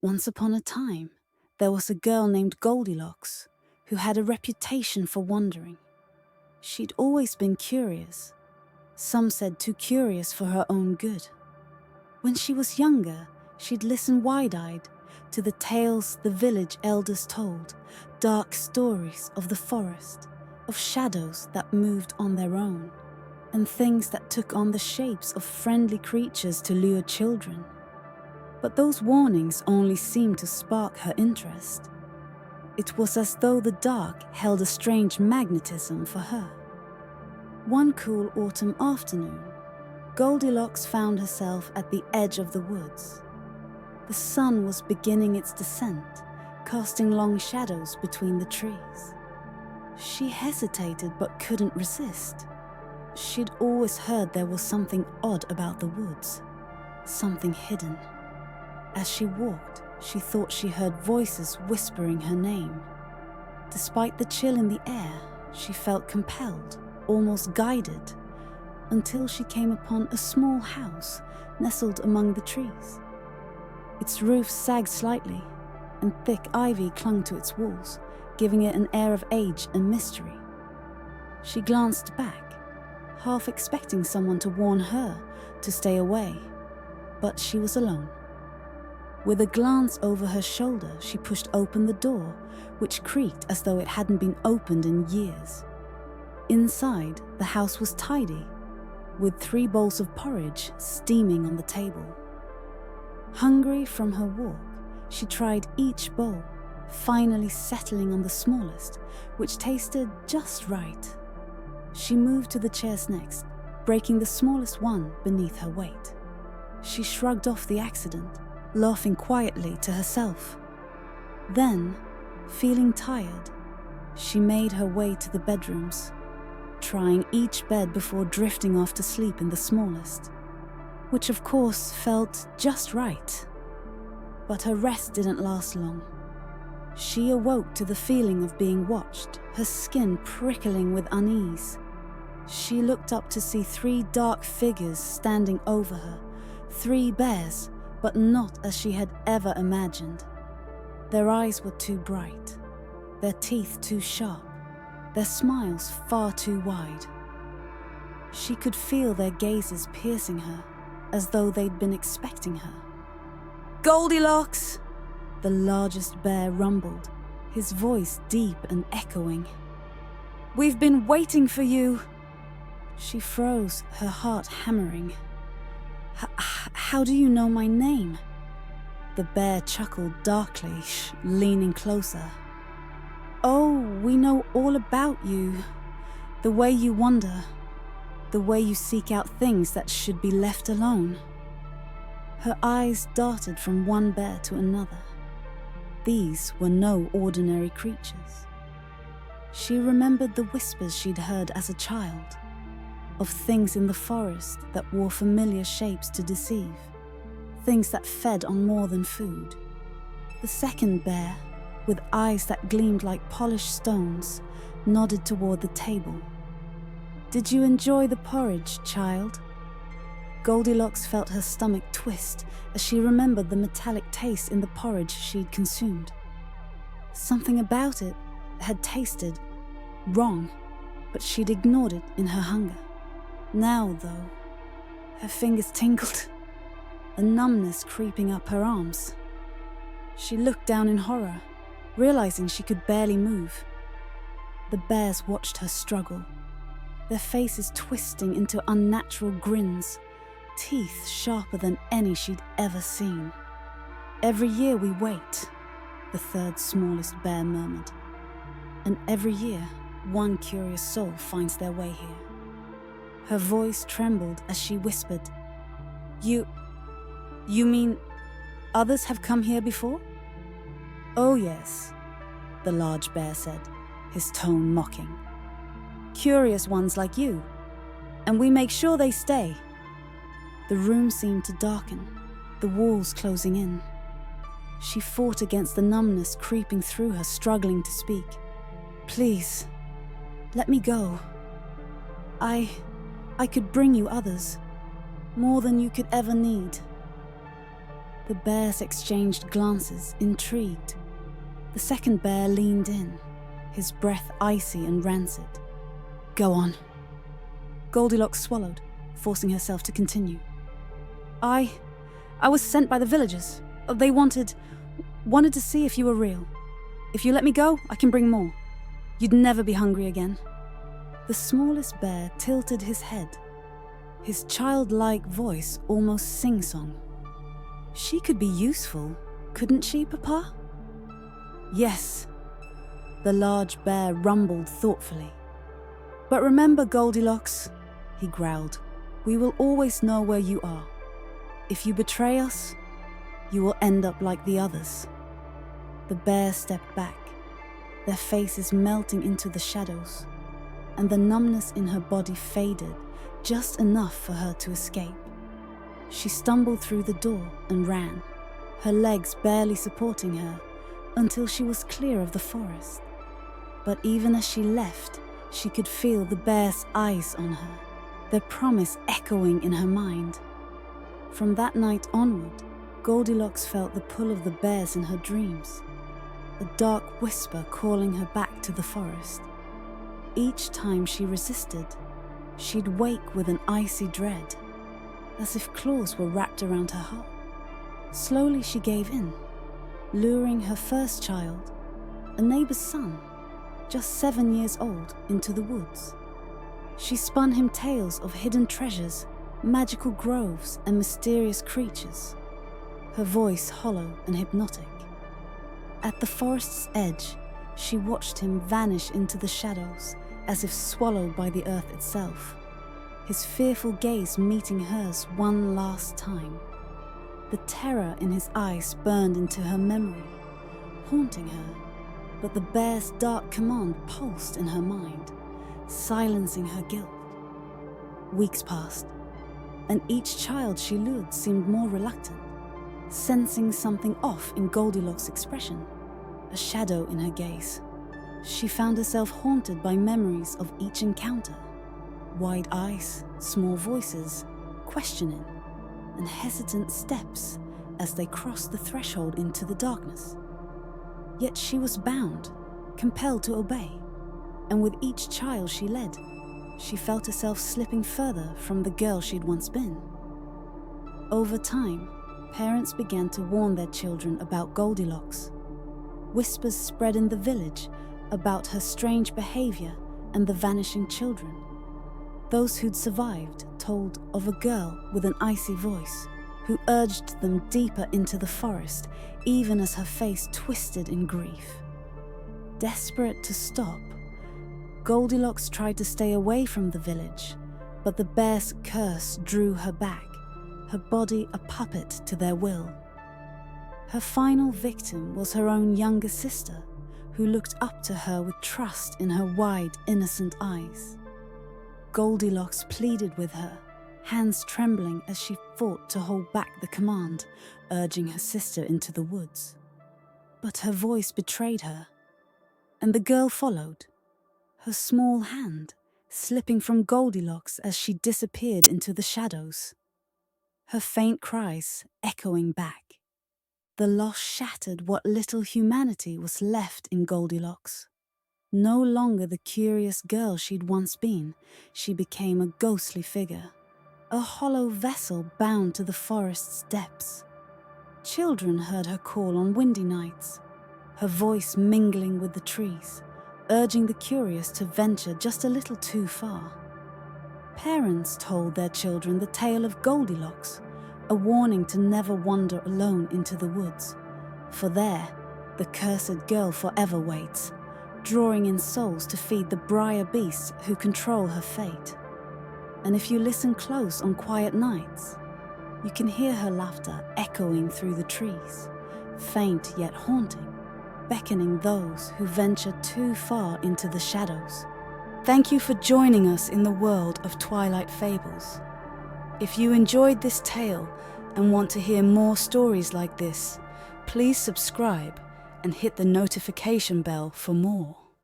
Once upon a time, there was a girl named Goldilocks who had a reputation for wandering. She'd always been curious. Some said too curious for her own good. When she was younger, she'd listen wide-eyed to the tales the village elders told, dark stories of the forest, of shadows that moved on their own, and things that took on the shapes of friendly creatures to lure children. But those warnings only seemed to spark her interest. It was as though the dark held a strange magnetism for her. One cool autumn afternoon, Goldilocks found herself at the edge of the woods. The sun was beginning its descent, casting long shadows between the trees. She hesitated but couldn't resist. She'd always heard there was something odd about the woods, something hidden. As she walked, she thought she heard voices whispering her name. Despite the chill in the air, she felt compelled, almost guided, until she came upon a small house nestled among the trees. Its roof sagged slightly, and thick ivy clung to its walls, giving it an air of age and mystery. She glanced back, half expecting someone to warn her to stay away, but she was alone. With a glance over her shoulder, she pushed open the door, which creaked as though it hadn't been opened in years. Inside, the house was tidy, with 3 bowls of porridge steaming on the table. Hungry from her walk, she tried each bowl, finally settling on the smallest, which tasted just right. She moved to the chairs next, breaking the smallest one beneath her weight. She shrugged off the accident, laughing quietly to herself. Then, feeling tired, she made her way to the bedrooms, trying each bed before drifting off to sleep in the smallest, which of course felt just right. But her rest didn't last long. She awoke to the feeling of being watched, her skin prickling with unease. She looked up to see 3 dark figures standing over her, 3 bears, but not as she had ever imagined. Their eyes were too bright, their teeth too sharp, their smiles far too wide. She could feel their gazes piercing her, as though they'd been expecting her. "Goldilocks!" the largest bear rumbled, his voice deep and echoing. "We've been waiting for you!" She froze, her heart hammering. How do you know my name?" The bear chuckled darkly, leaning closer. "Oh, we know all about you. The way you wander. The way you seek out things that should be left alone." Her eyes darted from one bear to another. These were no ordinary creatures. She remembered the whispers she'd heard as a child, of things in the forest that wore familiar shapes to deceive, things that fed on more than food. The second bear, with eyes that gleamed like polished stones, nodded toward the table. "Did you enjoy the porridge, child?" Goldilocks felt her stomach twist as she remembered the metallic taste in the porridge she'd consumed. Something about it had tasted wrong, but she'd ignored it in her hunger. Now, though, her fingers tingled, a numbness creeping up her arms. She looked down in horror, realizing she could barely move. The bears watched her struggle, their faces twisting into unnatural grins, teeth sharper than any she'd ever seen. "Every year we wait," the 3rd smallest bear murmured. "And every year, one curious soul finds their way here." Her voice trembled as she whispered, You mean others have come here before?" "Oh yes," the large bear said, his tone mocking. "Curious ones like you, and we make sure they stay." The room seemed to darken, the walls closing in. She fought against the numbness creeping through her, struggling to speak. "Please, let me go. I could bring you others, more than you could ever need." The bears exchanged glances, intrigued. The second bear leaned in, his breath icy and rancid. "Go on." Goldilocks swallowed, forcing herself to continue. I was sent by the villagers. They wanted to see if you were real. If you let me go, I can bring more. You'd never be hungry again." The smallest bear tilted his head, his childlike voice almost sing-song. "She could be useful, couldn't she, Papa?" "Yes," the large bear rumbled thoughtfully. "But remember, Goldilocks," he growled, "we will always know where you are. If you betray us, you will end up like the others." The bear stepped back, their faces melting into the shadows, and the numbness in her body faded just enough for her to escape. She stumbled through the door and ran, her legs barely supporting her, until she was clear of the forest. But even as she left, she could feel the bear's eyes on her, their promise echoing in her mind. From that night onward, Goldilocks felt the pull of the bears in her dreams, a dark whisper calling her back to the forest. Each time she resisted, she'd wake with an icy dread, as if claws were wrapped around her heart. Slowly she gave in, luring her first child, a neighbor's son, just 7 years old, into the woods. She spun him tales of hidden treasures, magical groves, and mysterious creatures, her voice hollow and hypnotic. At the forest's edge, she watched him vanish into the shadows, as if swallowed by the earth itself, his fearful gaze meeting hers one last time. The terror in his eyes burned into her memory, haunting her, but the bear's dark command pulsed in her mind, silencing her guilt. Weeks passed, and each child she lured seemed more reluctant, sensing something off in Goldilocks' expression, a shadow in her gaze. She found herself haunted by memories of each encounter, wide eyes, small voices, questioning, and hesitant steps as they crossed the threshold into the darkness. Yet she was bound, compelled to obey, and with each child she led, she felt herself slipping further from the girl she'd once been. Over time, parents began to warn their children about Goldilocks. Whispers spread in the village about her strange behavior and the vanishing children. Those who'd survived told of a girl with an icy voice who urged them deeper into the forest, even as her face twisted in grief. Desperate to stop, Goldilocks tried to stay away from the village, but the bear's curse drew her back, her body a puppet to their will. Her final victim was her own younger sister, who looked up to her with trust in her wide, innocent eyes. Goldilocks pleaded with her, hands trembling as she fought to hold back the command, urging her sister into the woods. But her voice betrayed her, and the girl followed, her small hand slipping from Goldilocks as she disappeared into the shadows, her faint cries echoing back. The loss shattered what little humanity was left in Goldilocks. No longer the curious girl she'd once been, she became a ghostly figure, a hollow vessel bound to the forest's depths. Children heard her call on windy nights, her voice mingling with the trees, urging the curious to venture just a little too far. Parents told their children the tale of Goldilocks, a warning to never wander alone into the woods, for there, the cursed girl forever waits, drawing in souls to feed the briar beasts who control her fate. And if you listen close on quiet nights, you can hear her laughter echoing through the trees, faint yet haunting, beckoning those who venture too far into the shadows. Thank you for joining us in the world of Twilight Fables. If you enjoyed this tale and want to hear more stories like this, please subscribe and hit the notification bell for more.